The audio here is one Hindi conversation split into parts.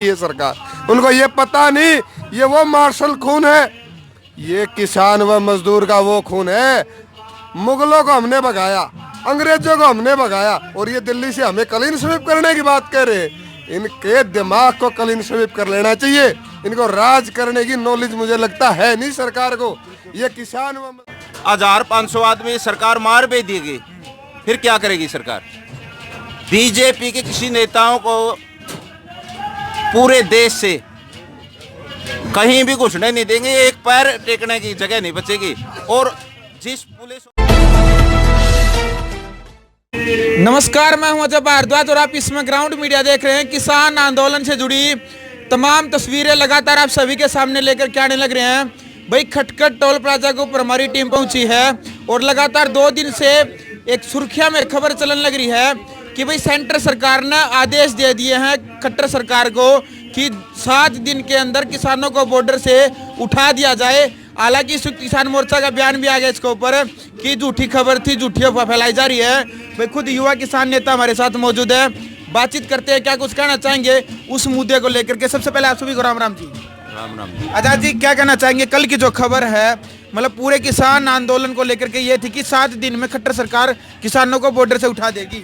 ये सरकार उनको ये पता नहीं, ये वो मार्शल खून है, ये किसान व मजदूर का वो खून है। मुगलों को हमने भगाया, अंग्रेजों को हमने भगाया, और ये दिल्ली से हमें क्लीन स्वीप करने की बात कर रहे हैं। इनके दिमाग को क्लीन स्वीप कर लेना चाहिए। इनको राज करने की नॉलेज मुझे लगता है नहीं सरकार को। ये किसान व 1500 आदमी सरकार मार भी देगी, फिर क्या करेगी सरकार? बीजेपी के किसी नेताओं को पूरे देश से कहीं भी घुसने नहीं देंगे, एक पैर टेकने की जगह नहीं बचेगी। और जिस पुलिस नमस्कार, मैं हूं अजय भारद्वाज और आप इसमें ग्राउंड मीडिया देख रहे हैं। किसान आंदोलन से जुड़ी तमाम तस्वीरें लगातार आप सभी के सामने लेकर के आने लग रहे हैं। भाई खटखट टोल प्लाजा के ऊपर हमारी टीम पहुंची है और लगातार 2 दिन से एक सुर्खियां में खबर चलन लग रही है कि भाई सेंटर सरकार ने आदेश दे दिए हैं खट्टर सरकार को कि 7 दिन के अंदर किसानों को बॉर्डर से उठा दिया जाए। हालांकि संयुक्त किसान मोर्चा का बयान भी आ गया इसके ऊपर कि झूठी खबर थी, झूठी अफवाह फैलाई जा रही है। भाई खुद युवा किसान नेता हमारे साथ मौजूद है, बातचीत करते हैं, क्या कुछ कहना चाहेंगे उस मुद्दे को लेकर के। सबसे पहले आप सभी को राम राम जी। राम राम। आजाद जी, क्या कहना चाहेंगे? कल की जो खबर है, मतलब पूरे किसान आंदोलन को लेकर के ये थी कि 7 दिन में खट्टर सरकार किसानों को बॉर्डर से उठा देगी।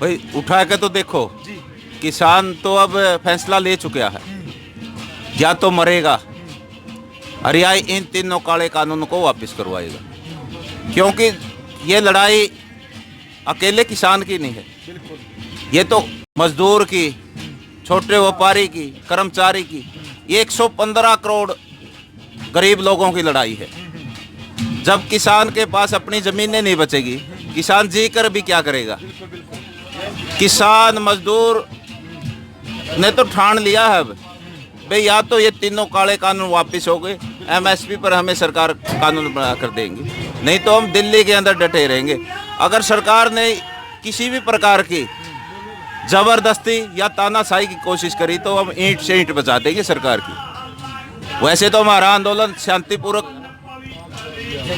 भाई उठा के तो देखो, किसान तो अब फैसला ले चुका है, या तो मरेगा और या इन तीनों काले कानून को वापस करवाएगा। क्योंकि ये लड़ाई अकेले किसान की नहीं है, ये तो मजदूर की, छोटे व्यापारी की, कर्मचारी की, ये 115 करोड़ गरीब लोगों की लड़ाई है। जब किसान के पास अपनी जमीनें नहीं बचेगी, किसान जी कर भी क्या करेगा? किसान मजदूर ने तो ठान लिया है भाई, या तो ये तीनों काले कानून वापस हो गए, एमएसपी पर हमें सरकार कानून बना कर देंगी, नहीं तो हम दिल्ली के अंदर डटे रहेंगे। अगर सरकार ने किसी भी प्रकार की जबरदस्ती या तानाशाही की कोशिश करी तो हम ईंट से ईंट बचा देंगे सरकार की। वैसे तो हमारा आंदोलन शांतिपूर्वक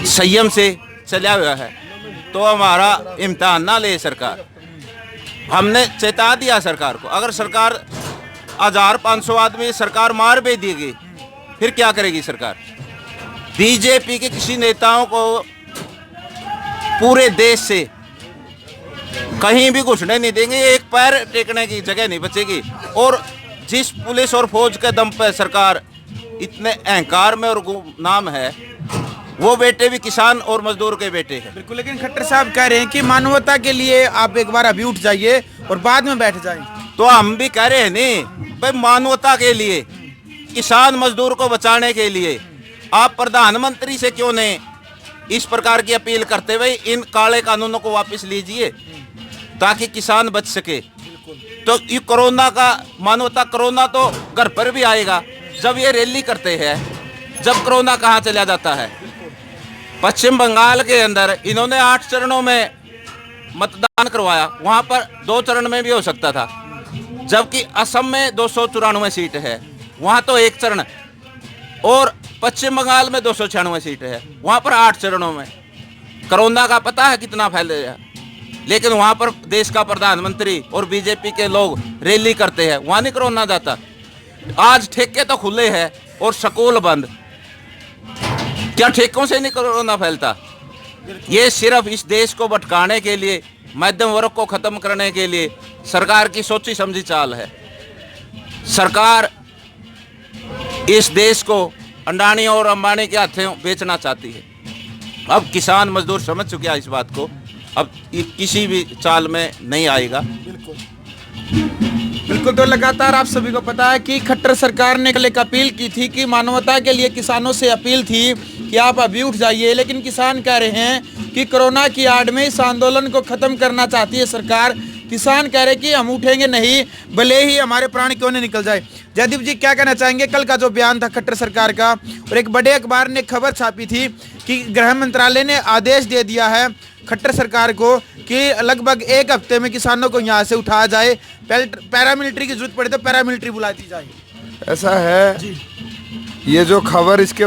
संयम से चला हुआ है, तो हमारा इम्तिहान ना ले सरकार। हमने चेता दिया सरकार को, अगर सरकार 1500 आदमी सरकार मार भी देगी, फिर क्या करेगी सरकार? बीजेपी के किसी नेताओं को पूरे देश से कहीं भी घुसने नहीं देंगे, एक पैर टेकने की जगह नहीं बचेगी। और जिस पुलिस और फौज के दम पर सरकार इतने अहंकार में और गुमनाम है, वो बेटे भी किसान और मजदूर के बेटे हैं। बिल्कुल, लेकिन खट्टर साहब कह रहे हैं कि मानवता के लिए आप एक बार अभी उठ जाइए और बाद में बैठ जाएं। तो हम भी कह रहे हैं नहीं भाई, मानवता के लिए, किसान मजदूर को बचाने के लिए आप प्रधानमंत्री से क्यों नहीं इस प्रकार की अपील करते हुए इन काले कानूनों को वापस लीजिए ताकि किसान बच सके। तो ये कोरोना का मानवता, कोरोना तो घर पर भी आएगा जब ये रैली करते हैं, जब कोरोना कहाँ चला जाता है। पश्चिम बंगाल के अंदर इन्होंने 8 चरणों में मतदान करवाया, वहाँ पर 2 चरण में भी हो सकता था, जबकि असम में 294 सीट है, वहाँ तो 1 चरण, और पश्चिम बंगाल में 296 सीट है, वहाँ पर 8 चरणों में। कोरोना का पता है कितना फैलेगा, लेकिन वहाँ पर देश का प्रधानमंत्री और बीजेपी के लोग रैली करते हैं, वहाँ नहीं कोरोना जाता। आज ठेके तो खुले हैं और स्कूल बंद, क्या ठेकों से नहीं कोरोना फैलता? ये सिर्फ इस देश को भटकाने के लिए, मध्यम वर्ग को खत्म करने के लिए सरकार की सोची समझी चाल है। सरकार इस देश को अंडानी और अंबानी के हाथों बेचना चाहती है। अब किसान मजदूर समझ चुके हैं इस बात को, अब ये किसी भी चाल में नहीं आएगा। बिल्कुल, तो लगातार आप सभी को पता है कि खट्टर सरकार ने कल एक अपील की थी कि मानवता के लिए किसानों से अपील थी कि आप अभी उठ जाइए, लेकिन किसान कह रहे हैं कि कोरोना की आड़ में इस आंदोलन को खत्म करना चाहती है सरकार। किसान कह रहे हैं कि हम उठेंगे नहीं, भले ही हमारे प्राण क्यों नहीं निकल जाए। जयदीप जी, क्या कहना चाहेंगे? कल का जो बयान था खट्टर सरकार का, और एक बड़े अखबार ने खबर छापी थी कि गृह मंत्रालय ने आदेश दे दिया है खट्टर सरकार को कि लगभग 1 हफ्ते में किसानों को यहाँ से उठाया जाए, पैरामिलिट्री की जरूरत पड़े तो पैरामिलिट्री बुला दी जाए। ऐसा है जी। ये जो खबर, इसके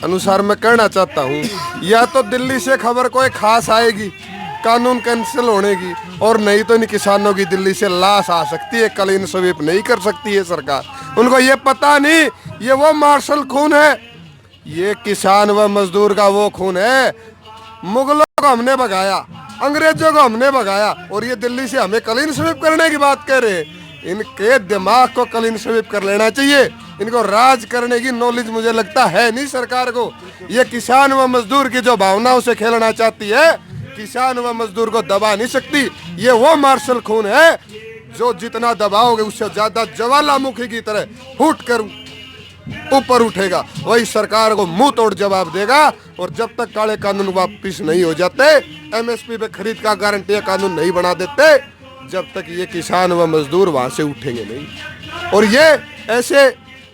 अनुसार मैं कहना चाहता हूँ, या तो दिल्ली से खबर कोई खास आएगी कानून कैंसिल होने की, और नहीं तो इन किसानों की दिल्ली से लाश आ सकती है। क्लीन स्वीप नहीं कर सकती है सरकार। उनको ये पता नहीं ये वो मार्शल खून है, ये किसान व मजदूर का वो खून है। मुगलों को हमने भगाया, अंग्रेजों को हमने भगाया, और ये दिल्ली से हमें क्लीन स्वीप करने की बात कह रहे हैं। इनके दिमाग को क्लीन स्वीप कर लेना चाहिए। इनको राज करने की नॉलेज मुझे लगता है नहीं सरकार को। ये किसान व मजदूर की जो भावनाओं से खेलना चाहती है, किसान व मजदूर को दबा नहीं सकती। ये वो मार्शल खून है जो जितना दबाओगे उससे ज्यादा ज्वालामुखी की तरह फूट कर ऊपर उठेगा। वही सरकार को मुंह तोड़ जवाब देगा। और जब तक काले कानून वापिस नहीं हो जाते, एमएसपी पे खरीद का गारंटी कानून नहीं बना देते, जब तक ये किसान व मजदूर वहां से उठेंगे नहीं। और ये ऐसे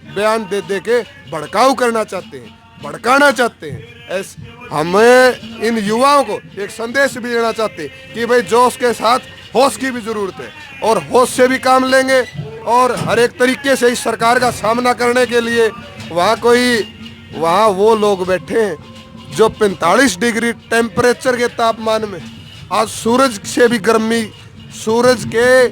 बयान दे दे के भड़काऊ करना चाहते हैं, भड़काना चाहते हैं। हमें इन युवाओं को एक संदेश भी देना चाहते हैं कि भाई जोश के साथ होश की भी जरूरत है, और होश से भी काम लेंगे। और हर एक तरीके से इस सरकार का सामना करने के लिए वहाँ वो लोग बैठे हैं जो 45 डिग्री टेम्परेचर के तापमान में, आज सूरज से भी गर्मी, सूरज के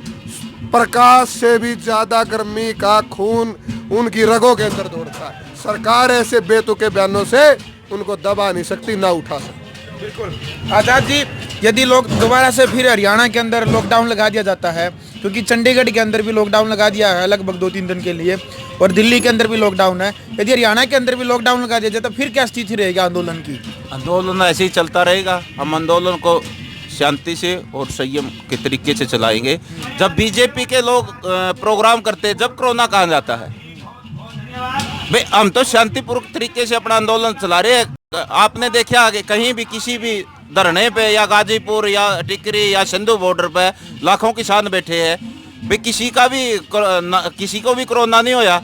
प्रकाश से भी ज्यादा गर्मी का खून उनकी रगों के अंदर दौड़ता है। सरकार ऐसे बेतुके बयानों से उनको दबा नहीं सकती, ना उठा सकती। बिल्कुल आजाद जी, यदि लोग दोबारा से फिर हरियाणा के अंदर लॉकडाउन लगा दिया जाता है, क्योंकि चंडीगढ़ के अंदर भी लॉकडाउन लगा दिया है लगभग 2-3 दिन के लिए, और दिल्ली के अंदर भी लॉकडाउन है, यदि हरियाणा के अंदर भी लॉकडाउन लगा दिया जाए तो फिर क्या स्थिति रहेगी आंदोलन की? आंदोलन ऐसे ही चलता रहेगा। हम आंदोलन को शांति से और संयम के तरीके से चलाएंगे। जब बीजेपी के लोग प्रोग्राम करते हैं, जब कोरोना कहा जाता है, भाई हम तो शांतिपूर्वक तरीके से अपना आंदोलन चला रहे हैं। आपने देखा आगे कहीं भी किसी भी धरने पे या गाजीपुर या टिकरी या सिंधु बॉर्डर पे लाखों किसान बैठे हैं, भाई किसी को भी कोरोना नहीं होया।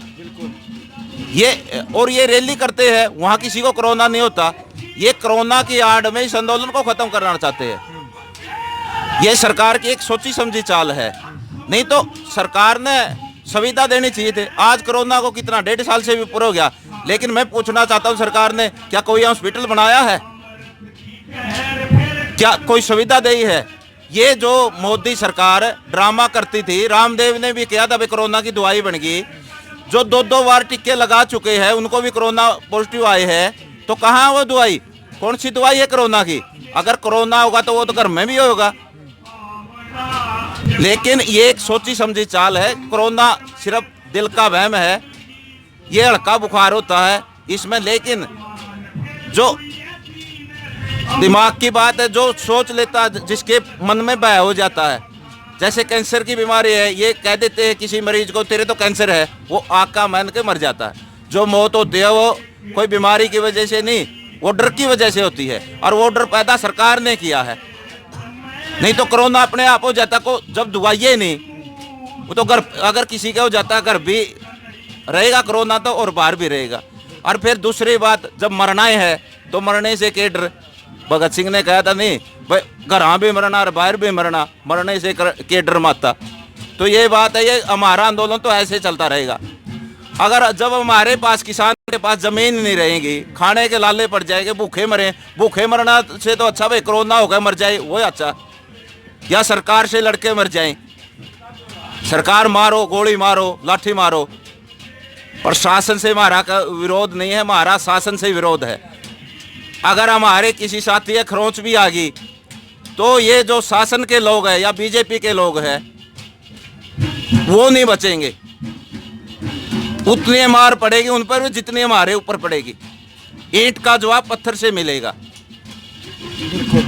ये रैली करते हैं, वहाँ किसी को कोरोना नहीं होता। ये कोरोना की आड़ में इस आंदोलन को खत्म करना चाहते हैं। ये सरकार की एक सोची समझी चाल है। नहीं तो सरकार ने सुविधा देनी चाहिए थी। आज कोरोना को कितना 1.5 साल से भी ऊपर हो गया, लेकिन मैं पूछना चाहता हूं सरकार ने क्या कोई हॉस्पिटल बनाया है? क्या कोई सुविधा दी है? ये जो मोदी सरकार ड्रामा करती थी, रामदेव ने भी किया था, भाई कोरोना की दवाई बन गई। जो 2-2 बार टीके लगा चुके हैं उनको भी कोरोना पॉजिटिव आए हैं, तो कहाँ वो दवाई? कौन सी दवाई है कोरोना की? अगर कोरोना होगा तो वो तो घर में भी होगा। लेकिन ये एक सोची समझी चाल है। कोरोना सिर्फ दिल का वहम है, ये हल्का बुखार होता है इसमें। लेकिन जो दिमाग की बात है, जो सोच लेता है, जिसके मन में भय हो जाता है, जैसे कैंसर की बीमारी है, ये कह देते हैं किसी मरीज को तेरे तो कैंसर है, वो आग का मान के मर जाता है। जो मौत होती है वो कोई बीमारी की वजह से नहीं, वो डर की वजह से होती है, और वो डर पैदा सरकार ने किया है। नहीं तो कोरोना अपने आप हो जाता को, जब दवाइए नहीं, वो तो घर अगर किसी का हो जाता घर भी रहेगा कोरोना तो, और बाहर भी रहेगा। और फिर दूसरी बात, जब मरना है तो मरने से के डर? भगत सिंह ने कहा था नहीं भाई घर भी मरना और बाहर भी मरना, मरने से के डर माता। तो ये बात है, ये हमारा आंदोलन तो ऐसे चलता रहेगा। अगर जब हमारे पास किसान के पास जमीन नहीं रहेगी, खाने के लाले पड़ जाएंगे, भूखे मरे, भूखे मरना से तो अच्छा भाई कोरोना हो गया मर जाए वो अच्छा, या सरकार से लड़के मर जाएं। सरकार मारो, गोली मारो, लाठी मारो, प्रशासन से हमारा का विरोध नहीं है, हमारा शासन से विरोध है। अगर हमारे किसी साथी या खरोंच भी आ गई तो ये जो शासन के लोग हैं या बीजेपी के लोग हैं वो नहीं बचेंगे। उतनी मार पड़ेगी उन पर जितनी हमारे ऊपर पड़ेगी। ईंट का जवाब पत्थर से मिलेगा।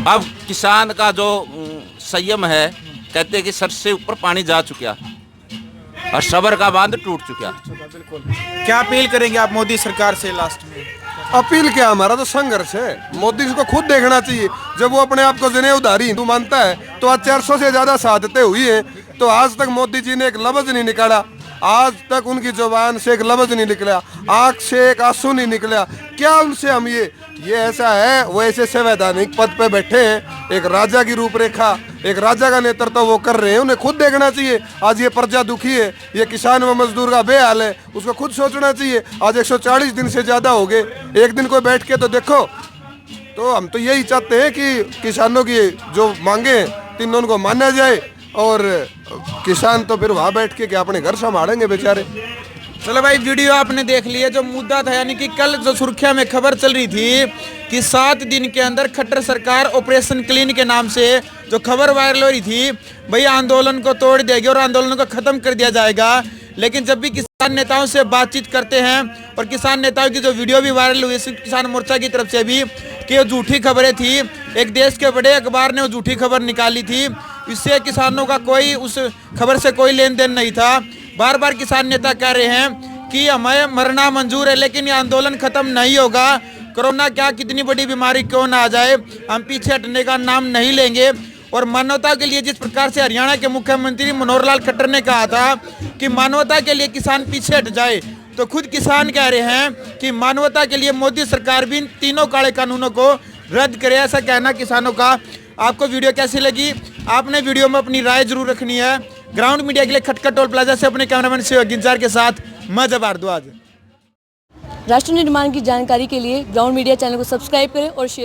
अब किसान का जो संयम है, कहते हैं कि सर से ऊपर पानी जा चुका और सबर का बांध टूट चुका। बिल्कुल। क्या अपील करेंगे आप मोदी सरकार से लास्ट में? अपील क्या, हमारा तो संघर्ष है। मोदी जी को खुद देखना चाहिए। जब वो अपने आप को जनेऊधारी हिंदू मानता है तो आज 400 से ज्यादा शहादतें हुई है, तो आज तक मोदी जी ने एक लफ्ज नहीं निकाला। आज तक उनकी जुबान से एक लफ्ज नहीं निकला, आंख से एक आंसू नहीं निकला। क्या उनसे हम ये ऐसा है, वो ऐसे संवैधानिक पद पे बैठे हैं, एक राजा की रूपरेखा, एक राजा का नेतृत्व वो कर रहे हैं। उन्हें खुद देखना चाहिए। आज ये प्रजा दुखी है, ये किसान व मजदूर का बेहाल है, उसको खुद सोचना चाहिए। आज 140 दिन से ज्यादा हो गए, एक दिन कोई बैठ के तो देखो तो हम तो यही चाहते हैं कि किसानों की जो मांगे हैं तीनों को माना जाए, और किसान तो फिर वहाँ बैठ के क्या अपने घर संभालेंगे बेचारे। चलो भाई, वीडियो आपने देख लिया। जो मुद्दा था, यानी कि कल जो सुर्खिया में खबर चल रही थी कि 7 दिन के अंदर खट्टर सरकार ऑपरेशन क्लीन के नाम से जो खबर वायरल हो रही थी, भाई आंदोलन को तोड़ देगी और आंदोलन को खत्म कर दिया जाएगा। लेकिन जब भी किसान नेताओं से बातचीत करते हैं, और किसान नेताओं की जो वीडियो भी वायरल हुई किसान मोर्चा की तरफ से भी, कि वो झूठी खबरें थी, एक देश के बड़े अखबार ने वो झूठी खबर निकाली थी, इससे किसानों का कोई उस खबर से कोई लेन देन नहीं था। बार बार किसान नेता कह रहे हैं कि हमें मरना मंजूर है, लेकिन ये आंदोलन खत्म नहीं होगा। कोरोना क्या कितनी बड़ी बीमारी क्यों ना आ जाए, हम पीछे हटने का नाम नहीं लेंगे। और मानवता के लिए जिस प्रकार से हरियाणा के मुख्यमंत्री मनोहर लाल खट्टर ने कहा था कि मानवता के लिए किसान पीछे हट जाए, तो खुद किसान कह रहे हैं कि मानवता के लिए मोदी सरकार भी इन तीनों काले कानूनों को रद्द करे, ऐसा कहना किसानों का। आपको वीडियो कैसी लगी? आपने वीडियो में अपनी राय जरूर रखनी है। ग्राउंड मीडिया के लिए खटखट टोल प्लाजा से अपने कैमरामैन शिव गिंजार के साथ मैं जब भारद्वाज। राष्ट्र निर्माण की जानकारी के लिए ग्राउंड मीडिया चैनल को सब्सक्राइब करें और शेयर